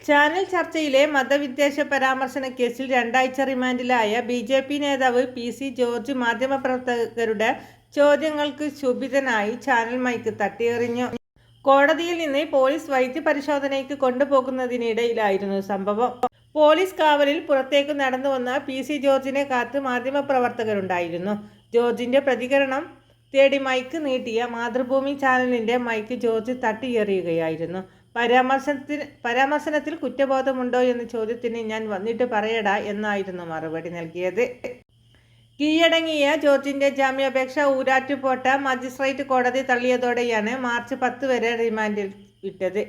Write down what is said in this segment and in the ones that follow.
Channel ചർച്ചയിലെ മതവിദ്വേഷ പരാമർശന കേസിൽ 2 ആഴ്ച റിമാൻഡിലായ BJP നേതാവ് PC ജോർജ് മാധ്യമപ്രവർത്തകരുടെ ചോദ്യങ്ങൾക്ക് ക്ഷുഭിതനായി ചാനൽ മൈക്ക് തട്ടിയെറിഞ്ഞു. കോടതിയിൽ നിന്ന് പോലീസ് വൈദ്യപരിശോധനയ്ക്ക് കൊണ്ടുപോകുന്നതിനിടയിലായിരുന്നു സംഭവം. പോലീസ് കാവലിൽ പുറത്തേക്ക് നടന്നുവന്ന PC ജോർജിനെ കാത്ത് മാധ്യമപ്രവർത്തകരുണ്ടായിരുന്നു. ജോർജിന്റെ പ്രതികരണം തേടി മൈക്ക് നീട്ടിയ മാതൃഭൂമി ചാനലിന്റെ മൈക്ക് ജോർജ് തട്ടിയെറിയുകയായിരുന്നു. പരാമർശനത്തിൽ കുറ്റബോധമുണ്ടോ എന്ന ചോദ്യത്തിന് ഞാൻ വന്നിട്ട് പറയടാ എന്നായിരുന്നു മറുപടി നൽകിയത്. കീഴടങ്ങിയ ജോർജിന്റെ ജാമ്യാപേക്ഷ ഊരാറ്റുപേട്ട മജിസ്ട്രേറ്റ് കോടതി തള്ളിയതോടെയാണ് മാർച്ച് 10 വരെ റിമാൻഡിൽ വിട്ടത്.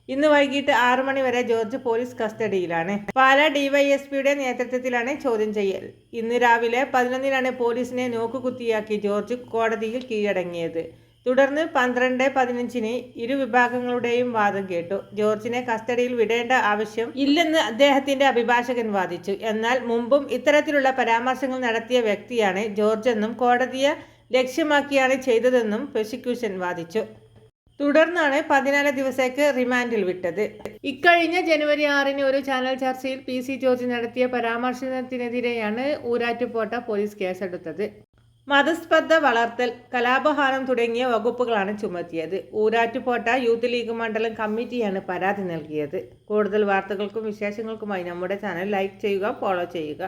ഇന്ന് വൈകിട്ട് 6 മണി വരെ ജോർജ് പോലീസ് കസ്റ്റഡിയിലാണ്. പാലാ ഡിവൈഎസ്പിയുടെ നേതൃത്വത്തിലാണ് ചോദ്യം ചെയ്യൽ. ഇന്ന് രാവിലെ 11-നാണ് പോലീസിനെ നോക്കുകുത്തിയാക്കി ജോർജ് കോടതിയിൽ കീഴടങ്ങിയത്. തുടർന്ന് 12-15 ഇരുവിഭാഗങ്ങളുടെയും വാദം കേട്ടു. ജോർജിനെ കസ്റ്റഡിയിൽ വിടേണ്ട ആവശ്യം ഇല്ലെന്ന് അദ്ദേഹത്തിന്റെ അഭിഭാഷകൻ വാദിച്ചു. എന്നാൽ മുമ്പും ഇത്തരത്തിലുള്ള പരാമർശങ്ങൾ നടത്തിയ വ്യക്തിയാണ് ജോർജ് എന്നും കോടതിയെ ലക്ഷ്യമാക്കിയാണ് ചെയ്തതെന്നും പ്രോസിക്യൂഷൻ വാദിച്ചു. തുടർന്നാണ് 14 ദിവസത്തേക്ക് റിമാൻഡിൽ വിട്ടത്. ഇക്കഴിഞ്ഞ ജനുവരി 6-ന് ഒരു ചാനൽ ചർച്ചയിൽ PC ജോർജ് നടത്തിയ പരാമർശനത്തിനെതിരെയാണ് ഊരാറ്റുപേട്ട പോലീസ് കേസെടുത്തത്. മതസ്പർദ്ധ വളർത്തൽ, കലാപഹാരം തുടങ്ങിയ വകുപ്പുകളാണ് ചുമത്തിയത്. ഊരാറ്റുപേട്ട യൂത്ത് ലീഗ് മണ്ഡലം കമ്മിറ്റിയാണ് പരാതി നൽകിയത്. കൂടുതൽ വാർത്തകൾക്കും വിശേഷങ്ങൾക്കുമായി നമ്മുടെ ചാനൽ ലൈക്ക് ചെയ്യുക, ഫോളോ ചെയ്യുക.